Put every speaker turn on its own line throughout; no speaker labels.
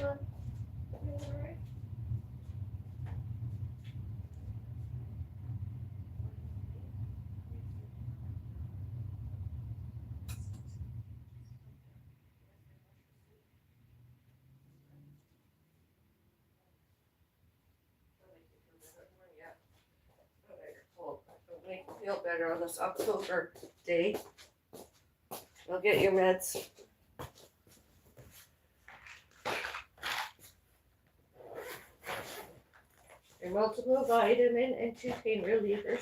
on? You all right? Make you feel better on this October day. I'll get your meds. Your multiple vitamin and 2 pain relievers.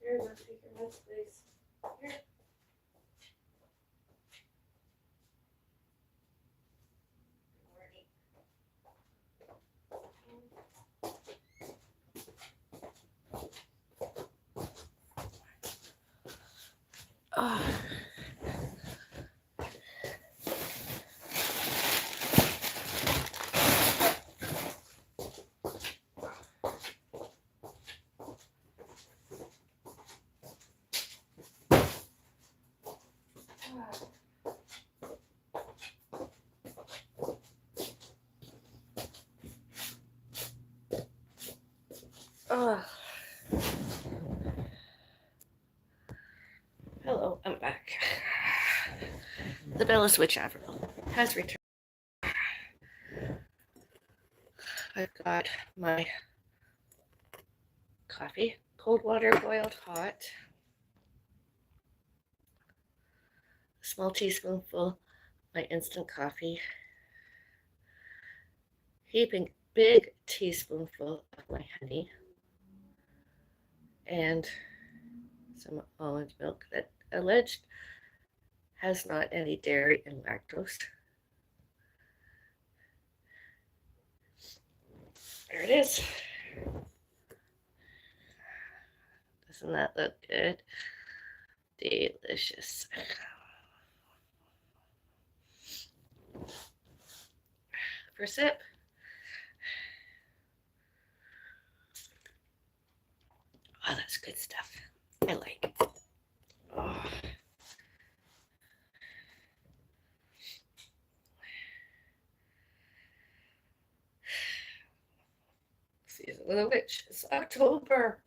Here, now take your meds, please. Here. Oh. Oh. Hello, I'm back. The Bellis Witch Avril has returned. I've got my coffee, cold water boiled hot, a small teaspoonful my instant coffee, heaping big teaspoonful of my honey, and some almond milk that alleged has not any dairy and lactose. There it is. Doesn't that look good? Delicious. First sip. Oh, that's good stuff. I like it. Oh. Season of the Witch. It's October.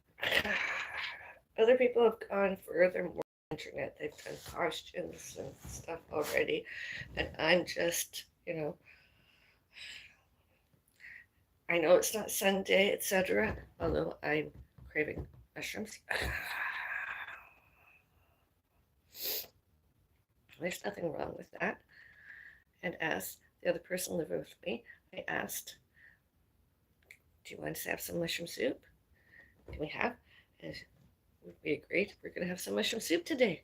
Other people have gone further more on the internet. They've done costumes and stuff already. And I'm just, I know it's not Sunday, etc. Although I'm craving mushrooms. There's nothing wrong with that. And as the other person living with me, I asked, do you want to have some mushroom soup? Can we have? And we agreed we're going to have some mushroom soup today.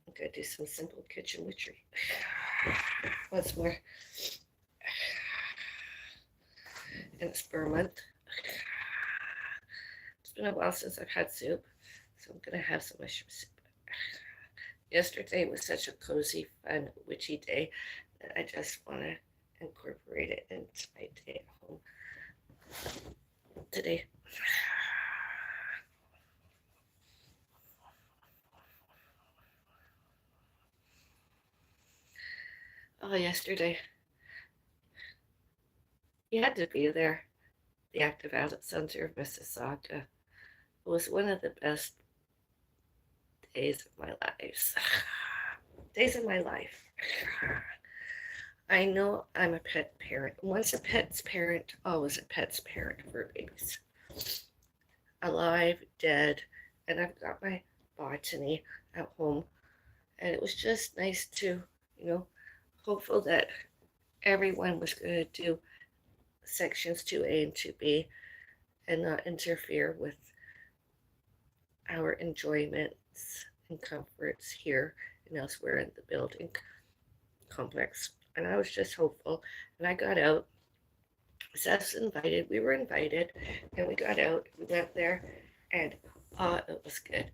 I'm going to do some simple kitchen witchery. Once more. And it's for a month. It's been a while since I've had soup, so I'm going to have some mushroom soup. Yesterday was such a cozy, fun, witchy day that I just want to incorporate it into my day at home today. Oh, yesterday. You had to be there. The active adult center of Mississauga. It was one of the best days of my life. Days of my life. I know I'm a pet parent. Once a pet's parent, always a pet's parent for babies. Alive, dead, and I've got my botany at home. And it was just nice to, hopeful that everyone was going to do sections 2A and 2B and not interfere with our enjoyments and comforts here and elsewhere in the building complex. and I was just hopeful. And I got out. Seth's invited. We were invited, and we got out. We went there, and it was good.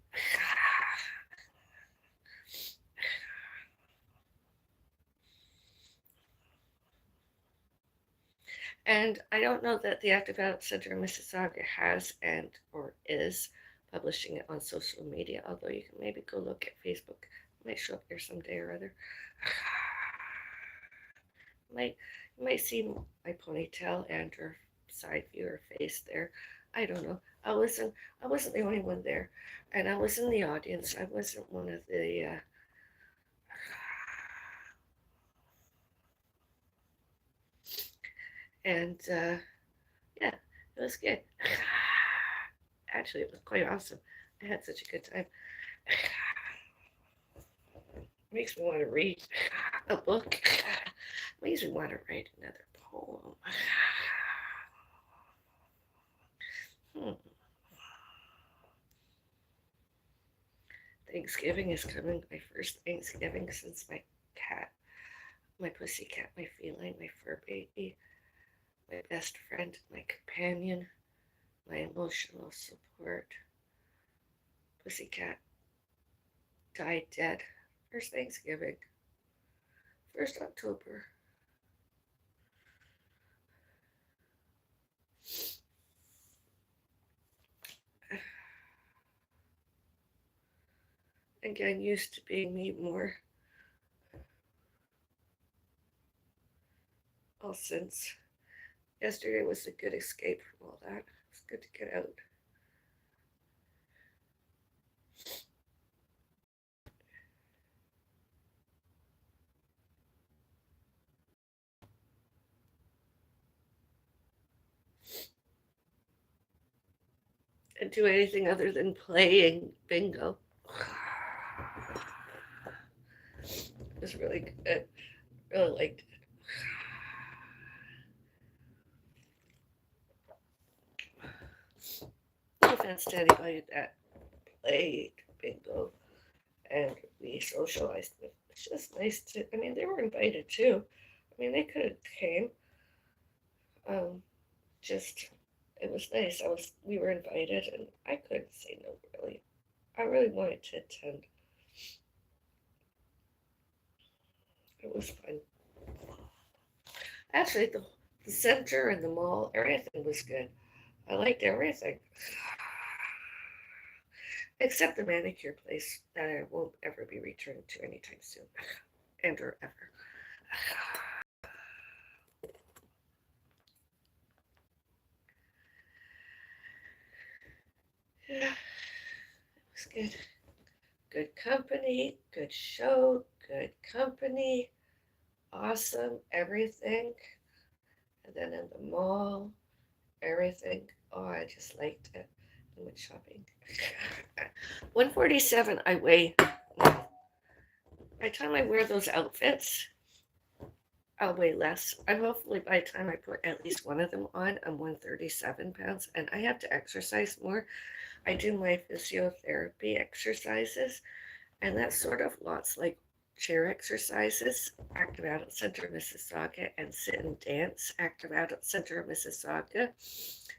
And I don't know that the Active Adult Center in Mississauga has and or is publishing it on social media, although you can maybe go look at Facebook. It might show up here someday or other. might you might see my ponytail and her side view or face there. I don't know. I wasn't the only one there, and I was in the audience. I wasn't one of the and yeah, it was good. Actually, it was quite awesome. I had such a good time. Makes me want to read a book. Makes me want to write another poem. Hmm. Thanksgiving is coming. My first Thanksgiving since my cat, my pussy cat, my feline, my fur baby, my best friend, my companion, my emotional support. Pussycat died dead. First Thanksgiving. First October. Again, used to being me more. All since yesterday was a good escape from all that. It's good to get out. And do anything other than playing bingo. It was really good. Really liked it. No offense to anybody that played bingo and we socialized with. It's just nice to. I mean, they were invited too. I mean, they could have came. Um, just it was nice. We were invited, and I couldn't say no. Really, I really wanted to attend. It was fun. Actually, the center and the mall, everything was good. I liked everything. Except the manicure place that I won't ever be returning to anytime soon. And or ever. Yeah, it was good. Good company, good show, good company, awesome, everything. And then in the mall, everything. Oh, I just liked it. I went shopping. 147, I weigh. By the time I wear those outfits, I'll weigh less. And hopefully by the time I put at least one of them on, I'm 137 pounds. And I have to exercise more. I do my physiotherapy exercises, and that's sort of lots like chair exercises, Active Adult Center Mississauga, and sit and dance, Active Adult Center Mississauga,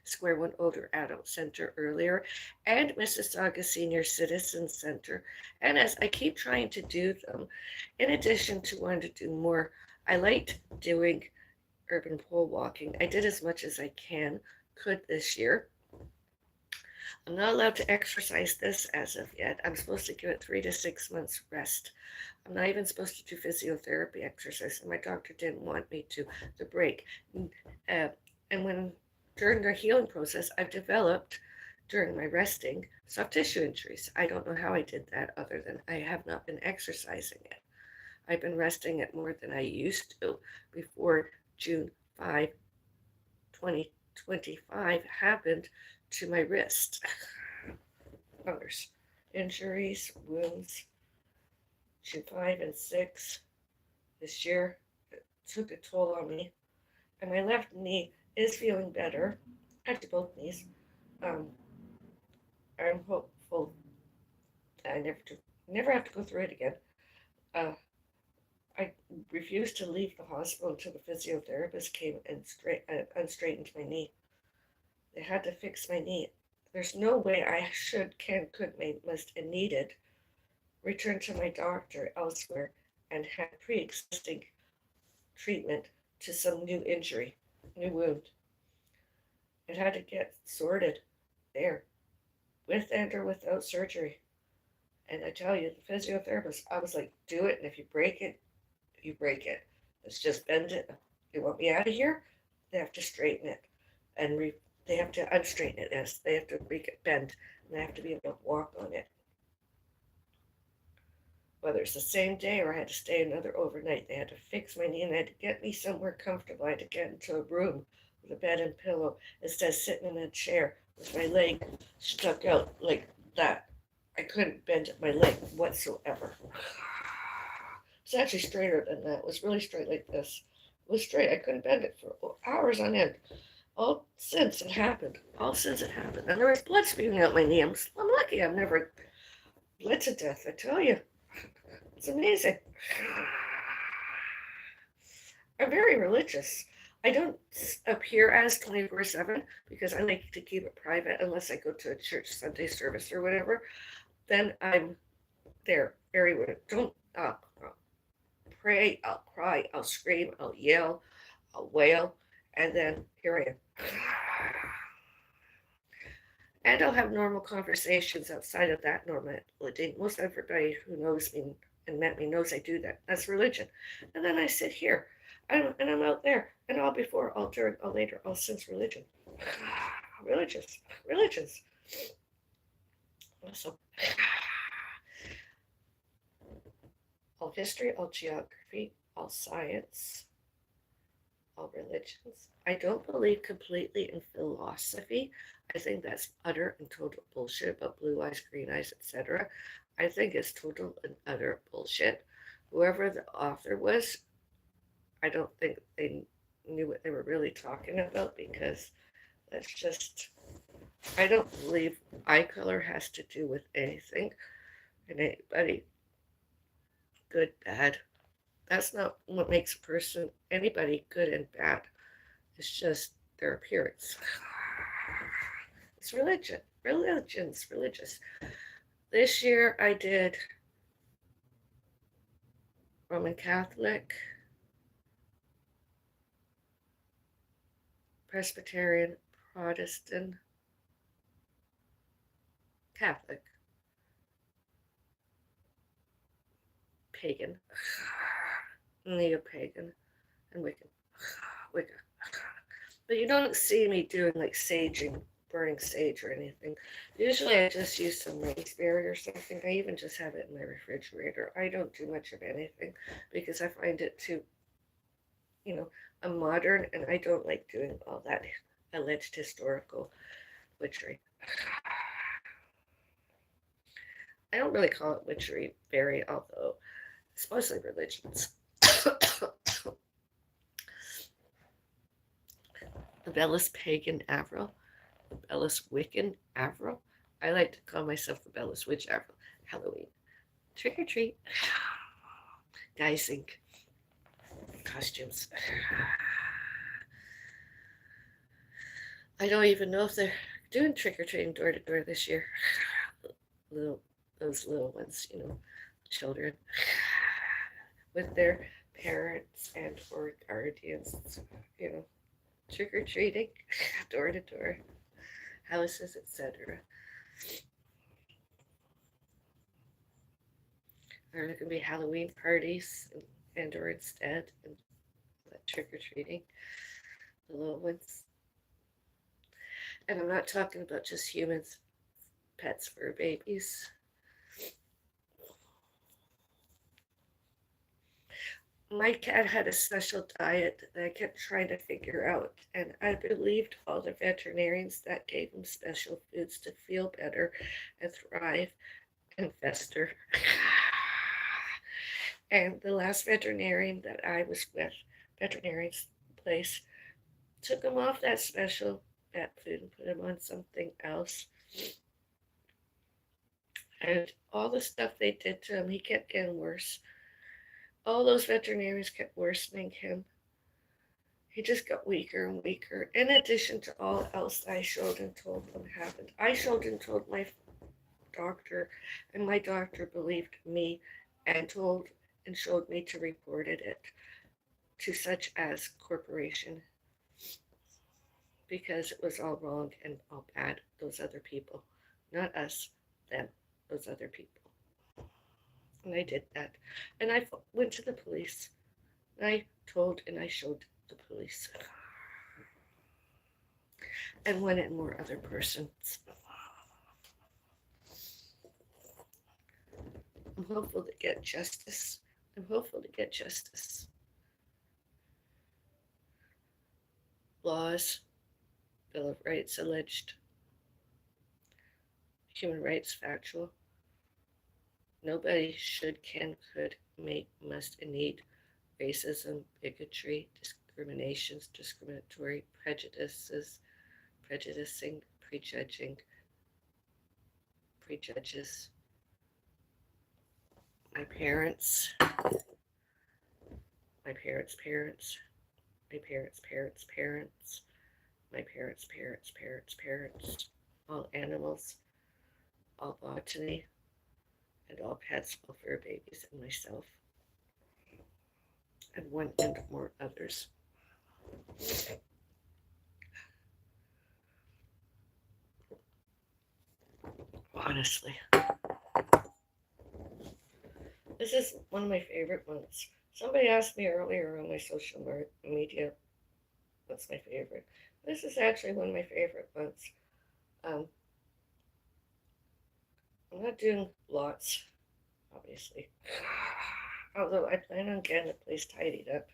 Square One Older Adult Center earlier, and Mississauga Senior Citizen Center. And as I keep trying to do them, in addition to wanting to do more, I liked doing urban pole walking. I did as much as I could this year. I'm not allowed to exercise this as of yet. I'm supposed to give it 3 to 6 months rest. I'm not even supposed to do physiotherapy exercise, and my doctor didn't want me to. The break, uh, and when during the healing process, I've developed during my resting soft tissue injuries. I don't know how I did that, other than I have not been exercising it. I've been resting it more than I used to before June 5, 2025 happened to my wrist. Others, injuries, wounds, June 5 and 6 this year, it took a toll on me. And my left knee is feeling better. Actually, both knees. Um, I'm hopeful that I never have to go through it again. Uh, I refused to leave the hospital until the physiotherapist came and unstraightened my knee. They had to fix my knee. There's no way I should, can, could, may, must, and needed return to my doctor elsewhere and had pre-existing treatment to some new injury, new wound. It had to get sorted there, with and or without surgery. And I tell you, the physiotherapist, I was like, do it, and if you break it, you break it. Let's just bend it. You want me out of here? They have to straighten it, and they have to unstraighten it. Yes, they have to make it bend, and I have to be able to walk on it. Whether it's the same day or I had to stay another overnight, they had to fix my knee and they had to get me somewhere comfortable. I had to get into a room with a bed and pillow instead of sitting in a chair with my leg stuck out like that. I couldn't bend my leg whatsoever. It's actually straighter than that. It was really straight like this. It was straight. I couldn't bend it for hours on end. All since it happened. All since it happened. And there was blood spewing out my knee. I'm lucky I've never bled to death, I tell you. It's amazing. I'm very religious. I don't appear as 24/7 because I like to keep it private unless I go to a church Sunday service or whatever. Then I'm there. Very don't I'll pray, I'll cry, I'll scream, I'll yell, I'll wail, and then here I am. And I'll have normal conversations outside of that normality. Most everybody who knows me and met me knows I do that. That's religion. And then I sit here, and I'm out there, and all before, all during, all later, all since religion. Religious. Awesome. All history, all geography, all science, all religions. I don't believe completely in philosophy. I think that's utter and total bullshit about blue eyes, green eyes, etc. I think it's total and utter bullshit. Whoever the author was, I don't think they knew what they were really talking about because that's just, I don't believe eye color has to do with anything and anybody, good, bad. That's not what makes a person, anybody, good and bad. It's just their appearance. It's religion. Religion's religious. This year I did Roman Catholic, Presbyterian, Protestant, Catholic, pagan, neo-pagan, and Wiccan. Wicca. But you don't see me doing like saging, burning sage or anything. Usually I just use some raspberry or something. I even just have it in my refrigerator. I don't do much of anything because I find it too, I'm modern and I don't like doing all that alleged historical witchery. I don't really call it witchery, very, although it's mostly religions. The Bellis Pagan Avril, the Bellis Wiccan Avril. I like to call myself the Bellis Witch Avril. Halloween. Trick or treat. Dicing. Costumes. I don't even know if they're doing trick or treating door to door this year. Those little ones, children with their parents and or guardians, trick or treating, door to door, houses, etc. Or there can be Halloween parties and or instead and trick or treating, the little ones. And I'm not talking about just humans, pets, fur babies. My cat had a special diet that I kept trying to figure out, and I believed all the veterinarians that gave him special foods to feel better and thrive and fester. And the last veterinarian that I was with, veterinarian's place, took him off that special vet food and put him on something else. And all the stuff they did to him, he kept getting worse. All those veterinarians kept worsening him. He just got weaker and weaker. In addition to all else I showed and told him happened, I showed and told my doctor, and my doctor believed me and told and showed me to reported it to such as corporation because it was all wrong and all bad. Those other people, not us, them, those other people. And I did that. And I went to the police. And I told and I showed the police. And one and more other persons. I'm hopeful to get justice. I'm hopeful to get justice. Laws, Bill of Rights alleged, human rights factual. Nobody should, can, could, may, must, and need racism, bigotry, discriminations, discriminatory prejudices, prejudicing, prejudging, prejudices. My parents, my parents' parents, my parents' parents' parents, my parents' parents' parents' parents, all animals, all botany, and all pets, all fur babies, and myself, and one and more others. Honestly, this is one of my favorite ones. Somebody asked me earlier on my social media what's my favorite. This is actually one of my favorite ones. Um, I'm not doing lots, obviously. Although I plan on getting the place tidied up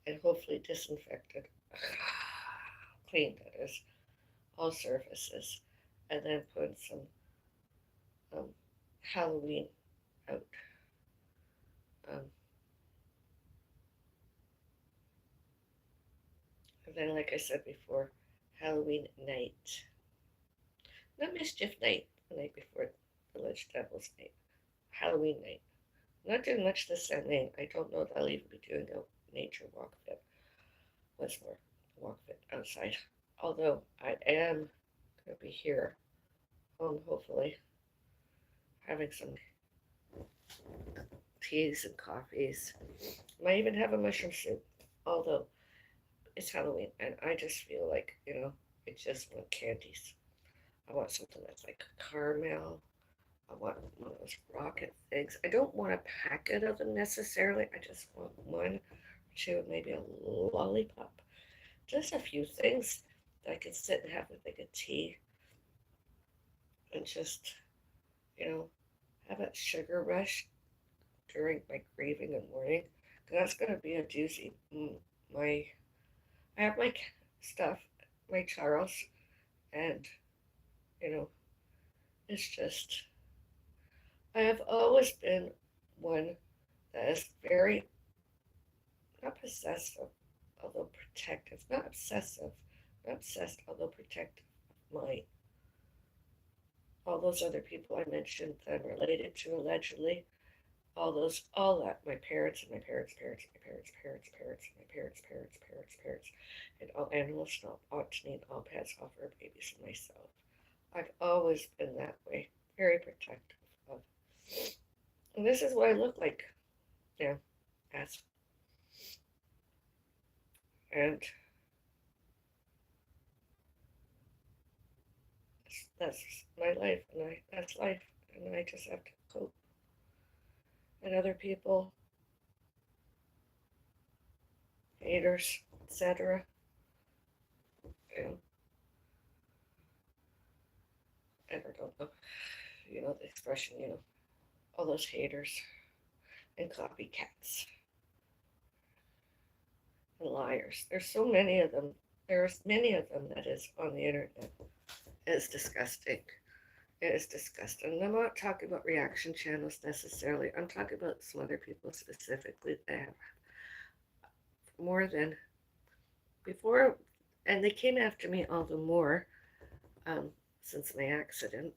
and hopefully disinfected. Cleaned, that is. All surfaces. And then put some Halloween out. Um, and then, like I said before, Halloween night. Not mischief night, the night before Village Devil's night. Halloween night. I'm not doing much this Sunday. I don't know that I'll even be doing a nature walk fit. Once more, walk fit outside. Although I am going to be here, home hopefully, having some teas and coffees. Might even have a mushroom soup. Although it's Halloween and I just feel like, I just want candies. I want something that's like caramel. I want one of those rocket figs. I don't want a packet of them necessarily. I just want one or two, maybe a lollipop. Just a few things that I can sit and have with like a tea and just, have that sugar rush during my craving in the morning. Because that's going to be a doozy. My, I have my stuff, my Charles, and, you know, it's just, I have always been one that is very, not possessive, although protective, not obsessive, not obsessed, although protective of my, all those other people I mentioned that I'm related to allegedly, all that, my parents and my parents' parents, my parents' parents' parents, my parents' parents' parents' parents, and all animals, and all botany, and all pets, all fur babies, and myself. I've always been that way, very protective of. And this is what I look like now, as. And that's my life, and that's life, and I just have to cope. And other people, haters, etc. You know, I don't know. The expression. All those haters and copycats and liars. There's so many of them. There's many of them that is on the internet. It's disgusting. It is disgusting. And I'm not talking about reaction channels necessarily. I'm talking about some other people specifically that have more than before, and they came after me all the more since my accident.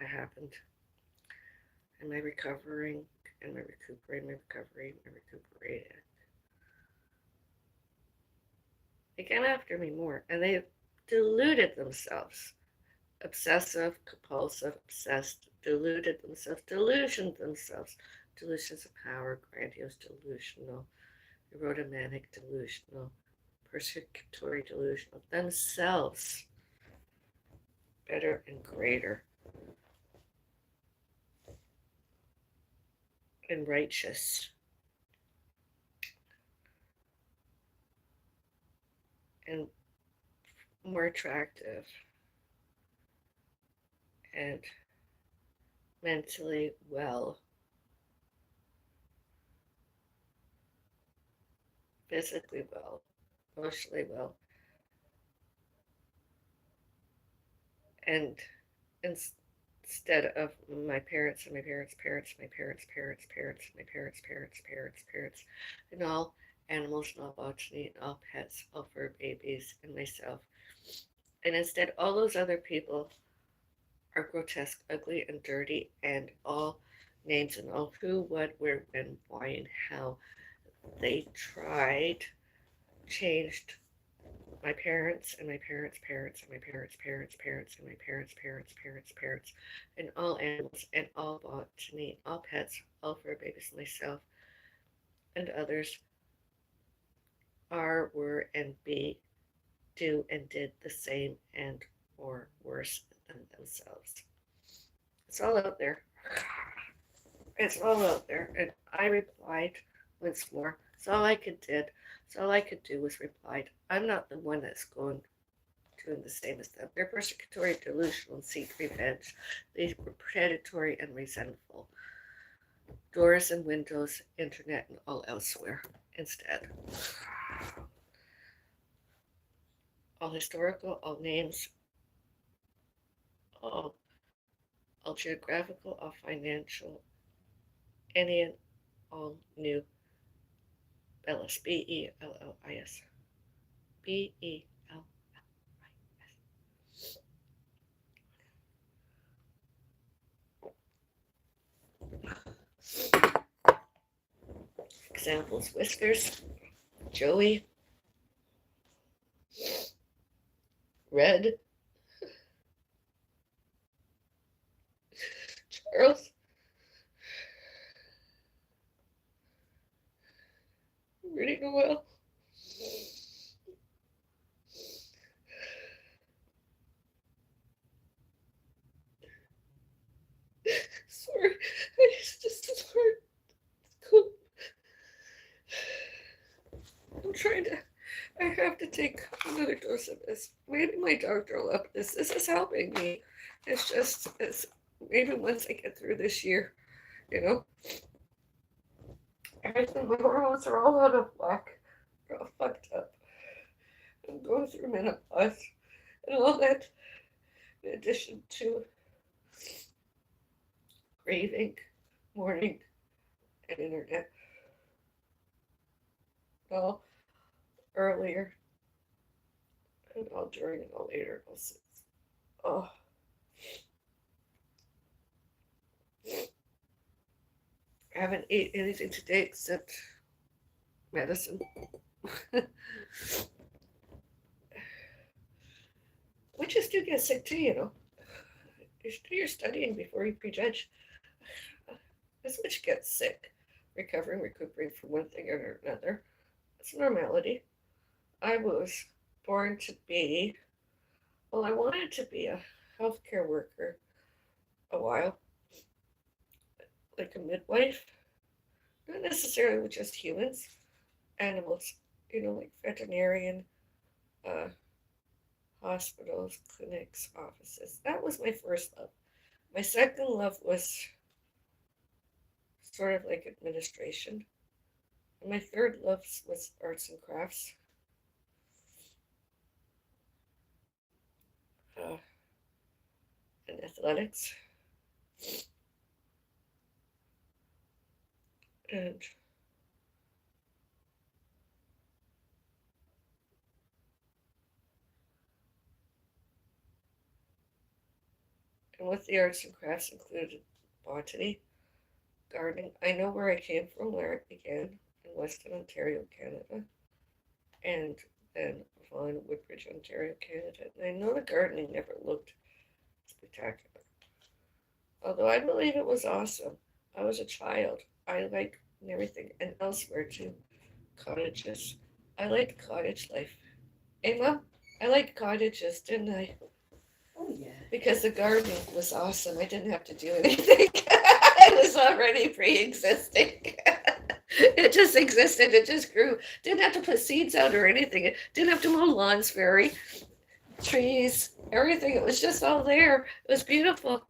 I happened and my recovering and my recovery, my recuperated. They came after me more, and they deluded themselves. Obsessive, compulsive, obsessed, deluded themselves, delusioned themselves. Delusions of power, grandiose, delusional, erotomanic, delusional, persecutory, delusional, themselves, better and greater, and righteous, and more attractive, and mentally well, physically well, emotionally well, and instead of my parents and my parents' parents, my parents' parents' parents, my parents' parents' parents' parents, and all animals and all botany and all pets, all fur babies, and myself. And instead, all those other people are grotesque, ugly, and dirty, and all names and all who, what, where, when, why, and how they tried, changed my parents and my parents' parents and my parents' parents' parents and my parents' parents' parents' parents, and all animals and all botany, all pets, all fur babies, myself, and others are, were, and be, do, and did the same and or worse than themselves. It's all out there. It's all out there. And I replied once more. It's all I could did. It's all I could do was replied. I'm not the one that's going doing the same as them. They're persecutory, delusional, and seek revenge. They were predatory and resentful. Doors and windows, internet, and all elsewhere instead. All historical, all names, all, all geographical, all financial, any and all new. Bellis, Bellis, Bellis. Examples: Whiskers, Joey, Red, Charles, Rudy Noel, sorry, it's just as hard to cope. I'm trying to, I have to take another dose of this. Maybe my doctor will up this. This is helping me. It's just, it's maybe once I get through this year, you know, everything, my hormones are all out of whack. They're all fucked up. I'm going through menopause and all that, in addition to craving, morning, and internet. All earlier and all during and all later. Oh, I haven't ate anything today except medicine. Witches do get sick too, you know. You should do your studying before you prejudge. This witch gets sick, recovering, recuperating from one thing or another. It's a normality. I was born to be, well, I wanted to be a healthcare worker a while, like a midwife, not necessarily with just humans, animals, you know, like veterinarian, uh, hospitals, clinics, offices. That was my first love. My second love was sort of like administration. And my third love was arts and crafts. Uh, and athletics. And with the arts and crafts included botany, gardening. I know where I came from, where it began in Western Ontario, Canada, and then Vaughan, Woodbridge, Ontario, Canada. And I know the gardening never looked spectacular, although I believe it was awesome. I was a child. I liked everything, and elsewhere too. Cottages. I liked cottage life. Hey, Mom, I liked cottages, didn't I?
Oh, yeah.
Because the garden was awesome. I didn't have to do anything. It was already pre-existing. It just existed. It just grew. Didn't have to put seeds out or anything. It didn't have to mow lawns, very trees, everything. It was just all there. It was beautiful.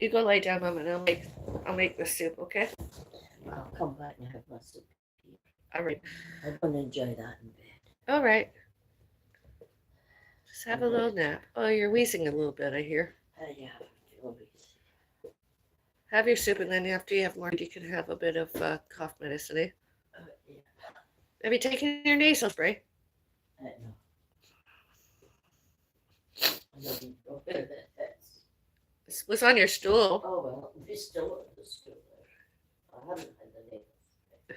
You go lie down, Mom, and I'll make the soup, okay?
I'll come back and have my soup.
All right.
I'm going to enjoy that in bed.
All right. Just have a little nap. Oh, you're wheezing a little bit, I hear.
Yeah, I feel wheezy.
Have your soup, and then after you have more, you can have a bit of cough medicine, eh?
Yeah.
Have you taken your nasal spray?
No. I don't even know where that is.
It was on your stool.
Oh, well, it's still on the stool. I haven't had the nasal spray.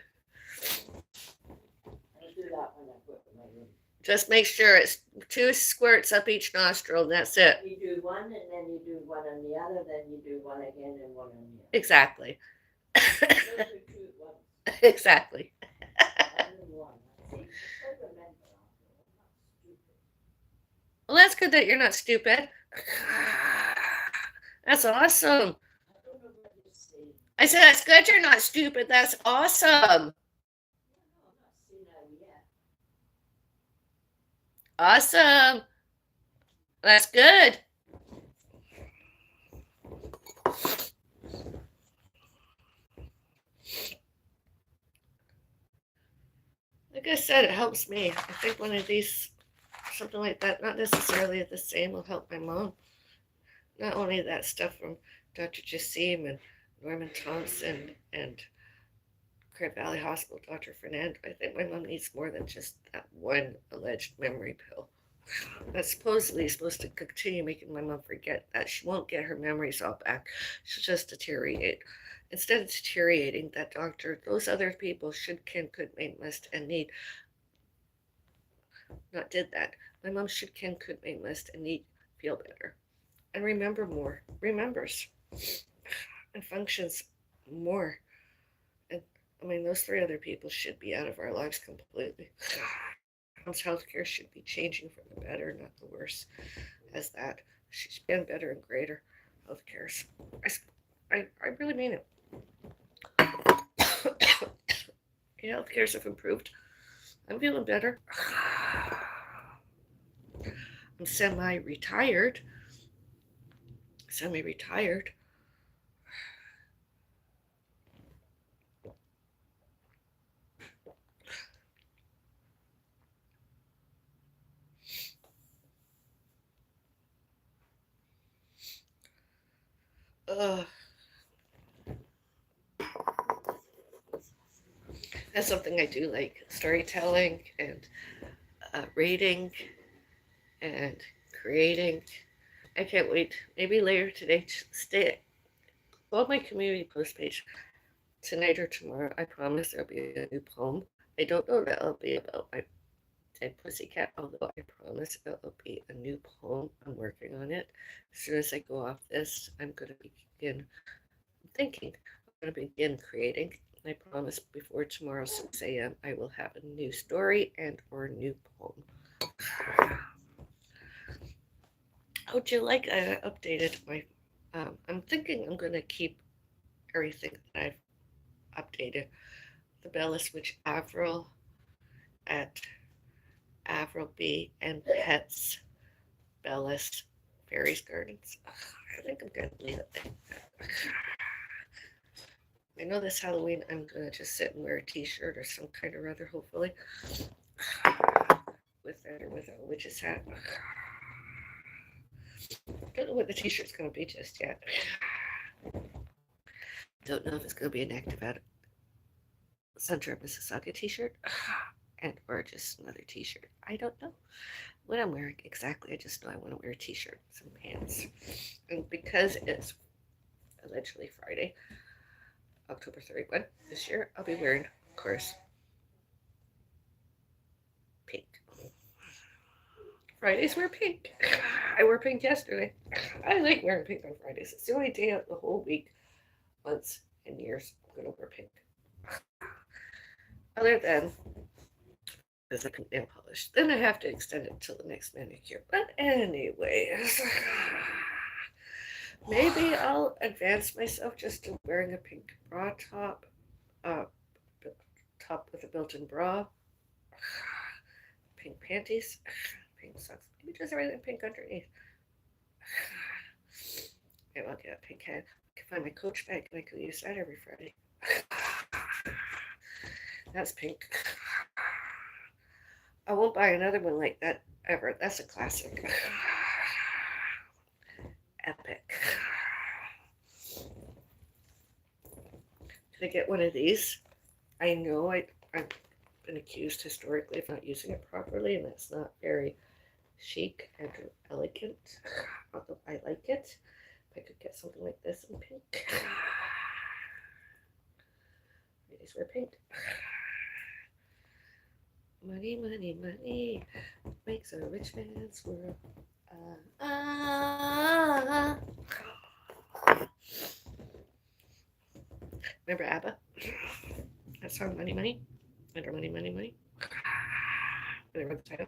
I'll do that when I put in my room.
Just make sure it's 2 squirts up each nostril, and that's it.
You do one, and then you do one on the other, then you do one again, and one on the other.
Exactly.
Don't do 2 at once.
Exactly. Well, that's good that you're not stupid. That's awesome. I said, that's good you're not stupid. That's awesome. Awesome. That's good. Like I said, it helps me. I think one of these, something like that, not necessarily the same, will help my mom. Not only that stuff from Dr. Jassim and Norman Thompson and Crab Valley Hospital, Dr. Fernando. I think my mom needs more than just that one alleged memory pill. That's supposedly supposed to continue making my mom forget that. She won't get her memories all back. She'll just deteriorate. Instead of deteriorating, that doctor, those other people should, can, could, may, must, and need, not did that. My mom should, can, could, may, must, and need feel better. And remember more, remembers, and functions more. And I mean, those 3 other people should be out of our lives completely. Mom's healthcare should be changing for the better, not the worse. As that, she's been better and greater healthcares. I really mean it. Healthcares have improved. I'm feeling better. I'm semi-retired. Semi-retired. That's something I do like, storytelling and reading and creating. I can't wait. Maybe later today, stay. Go on my community post page tonight or tomorrow. I promise there'll be a new poem. I don't know that it'll be about my dead pussycat, although I promise it'll be a new poem. I'm working on it. As soon as I go off this, I'm going to begin thinking. I'm going to begin creating. I promise before tomorrow 6 a.m. I will have a new story and or new poem. How'd you like? I updated my. I'm thinking I'm going to keep everything that I've updated. The Bellis Witch Avril at Avril B and Pets Bellis Fairies Gardens. I think I'm going to leave it there. I know this Halloween I'm going to just sit and wear a t-shirt or some kind or other, hopefully. With that or without a witch's hat. Don't know what the t-shirt's going to be just yet. Don't know if it's going to be an Active Out Center of Mississauga t-shirt and or just another t-shirt. I don't know what I'm wearing exactly. I just know I want to wear a t-shirt, some pants. And because it's allegedly Friday, October 31 this year, I'll be wearing, of course, pink. Fridays wear pink. I wore pink yesterday. I like wearing pink on Fridays. It's the only day of the whole week, months, and years I'm going to wear pink. Other than as a pink nail polish. Then I have to extend it until the next manicure. But anyways, maybe I'll advance myself just to wearing a pink bra top. Top with a built-in bra. Pink panties. Pink socks. Maybe just everything pink underneath. Yeah, I'll get a pink head. I can find my Coach bag and I could use that every Friday. That's pink. I won't buy another one like that ever. That's a classic. Epic. Did I get one of these? I know I've been accused historically of not using it properly, and it's not very chic and elegant, although I like it. If I could get something like this in pink. Ladies wear pink. Money, money, money makes a rich man's world. Remember ABBA? That song, Money, Money? Under Money, Money, Money? I wrote the title.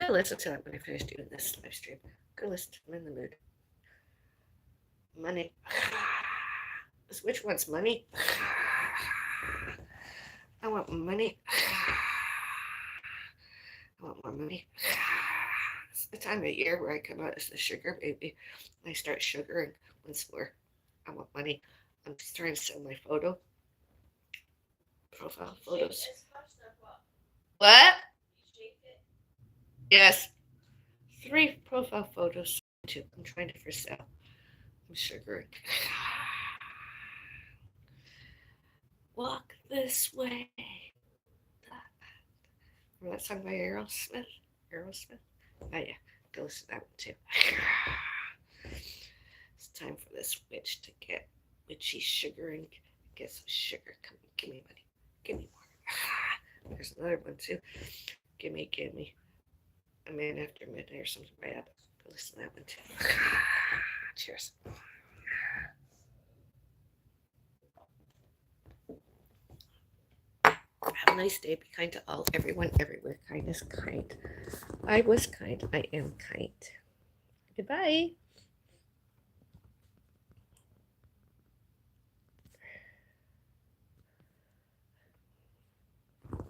I'll listen to that when I finish doing this live stream. Go listen to them in the mood. Money. Which one's money? I want money. I want more money. It's the time of year where I come out as the sugar baby. I start sugaring once more. I want money. I'm just trying to sell my profile photos. What? Yes. 3 profile photos. I'm trying to for sale. I'm sugaring. Walk this way. Remember that song by Aerosmith? Oh yeah, go listen to that one too. It's time for this witch to get witchy sugaring. Get some sugar. Come on, give me money. Give me more. There's another one too. Give me. A Man After Midnight or something by ABBA. Go listen to that one too. Cheers. Have a nice day. Be kind to all, everyone, everywhere. Kindness, kind. I was kind. I am kind. Goodbye.